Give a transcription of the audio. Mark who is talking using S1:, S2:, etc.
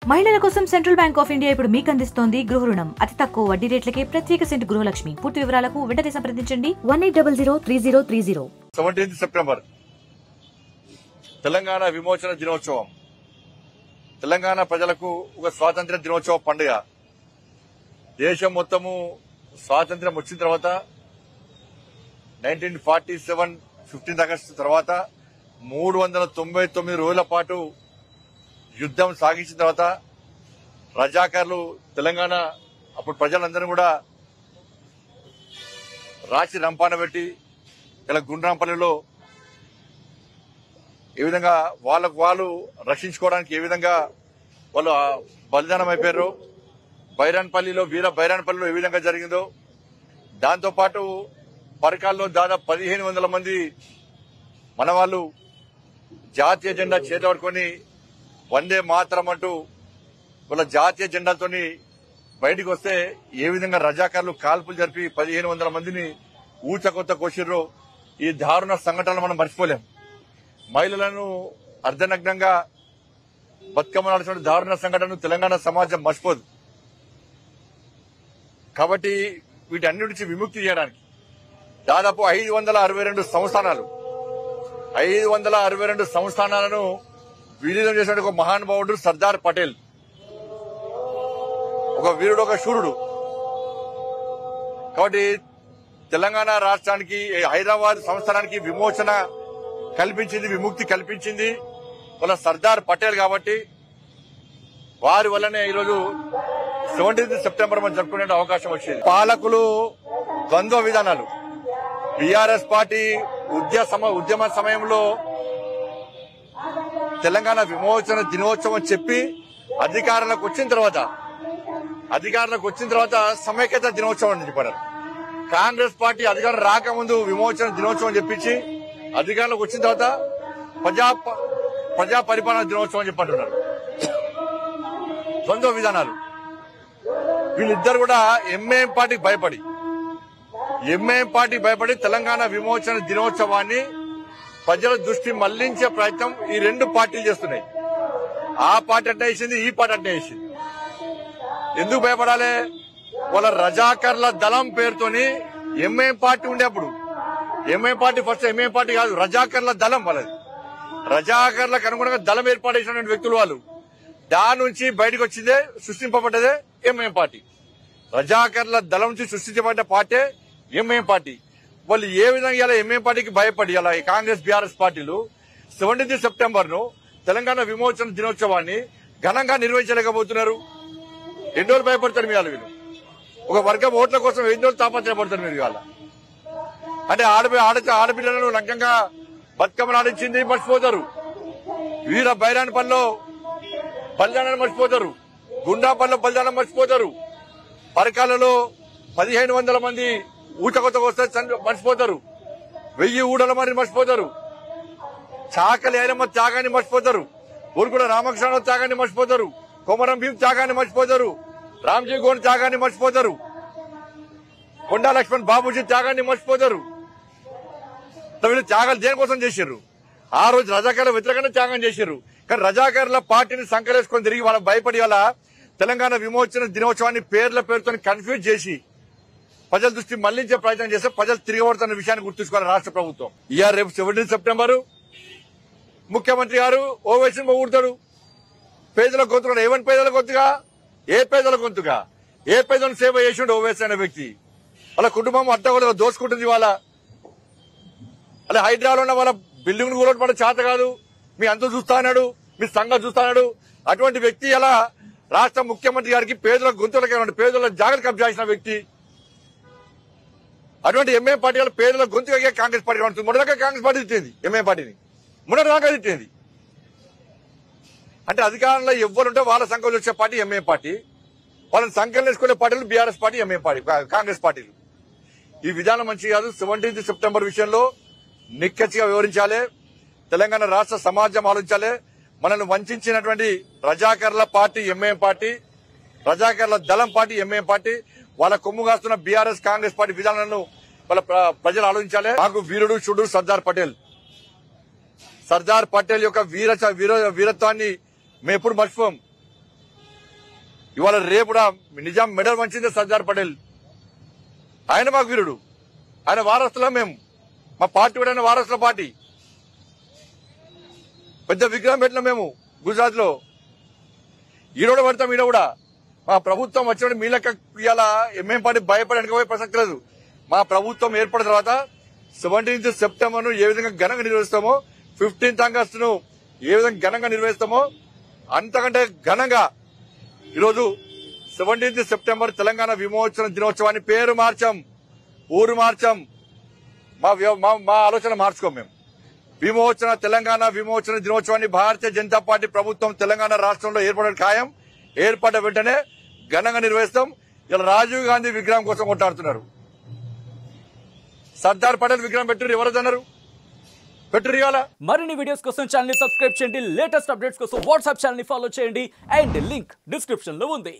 S1: మహిళల కోసం central bank of India ఇప్పుడు మీకు అందిస్తోంది గృహ రుణం. అతి తక్కువ వడ్డీ రేట్లకే ప్రత్యేక సెంటు గృహలక్ష్మి. పూర్తి వివరాలకు వెంటనే సంప్రదించండి 18003030.
S2: 17 సెప్టెంబర్ తెలంగాణ విమోచన దినోత్సవం. తెలంగాణ ప్రజలకు ఒక స్వాతంత్ర్య దినోత్సవ పండుగ. దేశం మొత్తము స్వాతంత్ర్యం వచ్చిన తర్వాత 1947 15 ఆగస్టు తర్వాత 399 రోజుల పాటు యుద్దం సాగించిన తర్వాత రజాకార్లు తెలంగాణ అప్పుడు ప్రజలందరూ కూడా రాచి రంపాన పెట్టి ఇలా గుండ్రాంపల్లిలో ఏ విధంగా వాళ్ళకు వాళ్ళు రక్షించుకోవడానికి ఏ విధంగా వాళ్ళు బలిదానం అయిపోయారు, బైరాన్పల్లిలో వీర బైరాన్పల్లిలో ఏ విధంగా జరిగిందో, దాంతోపాటు పరకాల్లో దాదాపు 1500 మంది మన వాళ్ళు జాతీయ జెండా చేతపట్టుకొని వందే మాతరం అంటూ వాళ్ళ జాతీయ జెండాతోని బయటికి వస్తే ఏ విధంగా రజాకారులు కాల్పులు జరిపి 1500 మందిని ఊచకొత్త కోసిర్రో ఈ దారుణ సంఘటనలు మనం మర్చిపోలేం. మహిళలను అర్ధనగ్నంగా బతుకమ్మ నడిచిన దారుణ సంఘటనను తెలంగాణ సమాజం మర్చిపోదు. కాబట్టి వీటన్నిటి నుంచి విముక్తి చేయడానికి దాదాపు 562 సంస్థానాలు 562 సంస్థానాలను విలీనం చేసిన ఒక మహానుభావుడు సర్దార్ పటేల్. ఒక వీరుడు, ఒక శూరుడు. కాబట్టి తెలంగాణ రాష్ట్రానికి హైదరాబాద్ సంస్థానానికి విమోచన కల్పించింది, విముక్తి కల్పించింది వాళ్ళ సర్దార్ పటేల్. కాబట్టి వారి వల్లనే ఈరోజు 17 సెప్టెంబర్ మనం జరుపుకునే అవకాశం వచ్చింది. పాలకులు ద్వంద్వ విధానాలు. బీఆర్ఎస్ పార్టీ ఉద్యమ సమయంలో తెలంగాణ విమోచన దినోత్సవం చెప్పి అధికారంలోకి వచ్చిన తర్వాత సమైక్యత దినోత్సవం అని చెప్పారు. కాంగ్రెస్ పార్టీ అధికారం రాకముందు విమోచన దినోత్సవం చెప్పించి అధికారంలోకి వచ్చిన తర్వాత ప్రజా పరిపాలన దినోత్సవం అని చెప్పంటున్నారు. ద్వంద్వ విధానాలు. వీళ్ళిద్దరు కూడా ఎంఐఎం పార్టీకి భయపడి తెలంగాణ విమోచన దినోత్సవాన్ని ప్రజల దృష్టి మళ్లించే ప్రయత్నం ఈ రెండు పార్టీలు చేస్తున్నాయి. ఆ పార్టీ అంటే వేసింది, ఈ పార్టీ అంటే వేసింది. ఎందుకు భయపడాలి? వాళ్ళ రజాకర్ల దళం పేరుతోని ఎంఐఎం పార్టీ ఉండేప్పుడు MIM party first MIM party కాదు, రజాకర్ల దళం వాళ్ళది. రజాకర్లకు అనుగుణంగా దళం ఏర్పాటు చేసినటువంటి వ్యక్తులు వాళ్ళు. దాని నుంచి బయటకు వచ్చిందే సృష్టింపబడ్డదే ఎంఐఎం పార్టీ. రజాకర్ల దళం నుంచి సృష్టించబడ్డ పార్టీ ఎంఐఎం పార్టీ. వాళ్ళు ఏ విధంగా ఇలా ఎంఐఎం పార్టీకి భయపడి ఇలా కాంగ్రెస్ బీఆర్ఎస్ పార్టీలు 17 సెప్టెంబర్ ను తెలంగాణ విమోచన దినోత్సవాన్ని ఘనంగా నిర్వహించలేకపోతున్నారు. ఎన్ని రోజులు భయపడతారు మీరు? వీళ్ళు ఒక వర్గం ఓట్ల కోసం ఎన్ని రోజులు తాపత్రయపడతారు మీరు? ఇవాళ అంటే ఆడపిల్లలను లగ్నంగా బతుకమ్మలు ఆడించింది మర్చిపోతారు. వీర బైరాన్పల్లిలో బలిదానాన్ని మర్చిపోతారు. గుండాపల్లిలో బలిదానం మర్చిపోతారు. పరకాలలో 1500 మంది ఊచకొత్త వస్తే మర్చిపోతారు. 1000 ఊడల మరి మర్చిపోతారు. చాకలి ఐరమ్మ త్యాగాన్ని మర్చిపోతారు. ఊరుకుడ రామకృష్ణ త్యాగాన్ని మర్చిపోతారు. కొమరం భీం త్యాగాన్ని మర్చిపోతారు. రామ్జీ గోండ్ త్యాగాన్ని మర్చిపోతారు. కొండా లక్ష్మణ్ బాబూజీ త్యాగాన్ని మర్చిపోతారు. వీళ్ళు త్యాగాలు దేనికోసం చేశారు? ఆ రోజు రజాకారుల వ్యతిరేకంగా త్యాగం చేశారు. కానీ రజాకారుల పార్టీని సంకలేసుకొని తిరిగి వాళ్ళ భయపడి వాళ్ళ తెలంగాణ విమోచన దినోత్సవాన్ని పేరుతో కన్ఫ్యూజ్ చేసి ప్రజల దృష్టి మళ్లించే ప్రయత్నం చేస్తే ప్రజలు తిరగబడుతున్న విషయాన్ని గుర్తుంచుకోవాలి రాష్ట్ర ప్రభుత్వం. ఇయర్ రేపు 17 సెప్టెంబర్ ముఖ్యమంత్రి గారు ఓవైసీ ఊడతాడు. పేదల గొంతుగా ఏమని పేదల గొంతుగా? ఏ పేదల గొంతుగా? ఏ పేదలను సేవ చేసిండు ఓవైసీ అనే వ్యక్తి? వాళ్ళ కుటుంబం అడ్డగోలుగా దోసుకుంటుంది. వాళ్ళ అలా హైదరాబాద్ ఉన్న వాళ్ళ బిల్డింగ్ కూలట్ పడే చేత కాదు. మీ అంత చూస్తాడు, మీ సంగతి చూస్తాడు. అటువంటి వ్యక్తి అలా రాష్ట్ర ముఖ్యమంత్రి గారికి పేదల గొంతులకి పేదల జాగ్రత్త కబ్జా చేసిన వ్యక్తి. అటువంటి ఎంఐఎం పార్టీ వాళ్ళ పేదల గొంతుగా కాంగ్రెస్ పార్టీ ఉంటుంది. మొదటిదాకా కాంగ్రెస్ పార్టీ తిట్టింది ఎంఐఎం పార్టీని, మొదటిదాకా తిట్టింది. అంటే అధికారంలో ఎవరుంటే వాళ్ళ సంఖ్యలో వచ్చే పార్టీ ఎంఐఎం పార్టీ, వాళ్ళని సంఖ్యలు వేసుకునే పార్టీలు BRS party, MIM party, Congress పార్టీలు. ఈ విధానం మంచి కాదు. 17 సెప్టెంబర్ విషయంలో నిక్కచ్చిగా వివరించాలి. తెలంగాణ రాష్ట్ర సమాజం ఆలోచించాలి. మనల్ని వంచినటువంటి రజాకర్ల పార్టీ ఎంఐఎం పార్టీ, రజాకర్ల దళం పార్టీ ఎంఐఎం పార్టీ, వాళ్ళ కొమ్ము కాస్తున్న బీఆర్ఎస్ కాంగ్రెస్ పార్టీ విధానాలను వాళ్ళ ప్రజలు ఆలోచించాలి. నాకు వీరుడు శూరుడు సర్దార్ పటేల్ యొక్క వీరత్వాన్ని మేము ఎప్పుడు మర్చిపోం. ఇవాళ రేపు కూడా నిజాం మెడల్ వంచింది సర్దార్ పటేల్. ఆయన మాకు వీరుడు, ఆయన వారసులం మేము. మా పార్టీ కూడా ఆయన వారసుల పార్టీ. పెద్ద విగ్రహం పెట్టినాం మేము గుజరాత్ లో. ఈరోడు పడతాం. ఈడ కూడా మా ప్రభుత్వం వచ్చినప్పుడు మీ లెక్క ఇవాళ ఎంఎం పార్టీ భయపడడానికి పోయే ప్రసక్తి లేదు. మా ప్రభుత్వం ఏర్పడిన తర్వాత 17th సెప్టెంబర్ ను ఏ విధంగా ఘనంగా నిర్వహిస్తామో, 15th ఆగస్టు ను ఏ విధంగా ఘనంగా నిర్వహిస్తామో అంతకంటే ఘనంగా ఈరోజు 17th సెప్టెంబర్ తెలంగాణ విమోచన దినోత్సవాన్ని పేరు మార్చాం, ఊరు మార్చాం. మా ఆలోచన మార్చుకోం మేము. తెలంగాణ విమోచన దినోత్సవాన్ని భారతీయ జనతా పార్టీ ప్రభుత్వం తెలంగాణ రాష్ట్రంలో ఏర్పడడం ఖాయం. ఏర్పడ్డ వెంటనే ఘనంగా నిర్వహిస్తాం. ఇలా రాజీవ్ గాంధీ విగ్రహం కోసం కొట్టాడుతున్నారు. సర్దార్ పటేల్ విగ్రహం పెట్టురు, ఎవరన్నారు పెట్టురు. ఇవాళ
S3: మరిన్ని వీడియోస్ కోసం ఛానల్ ని సబ్స్క్రైబ్ చేయండి. లేటెస్ట్ అప్డేట్స్ కోసం వాట్సాప్ ఛానల్ ని ఫాలో చేయండి. అండ్ లింక్ డిస్క్రిప్షన్ లో ఉంది.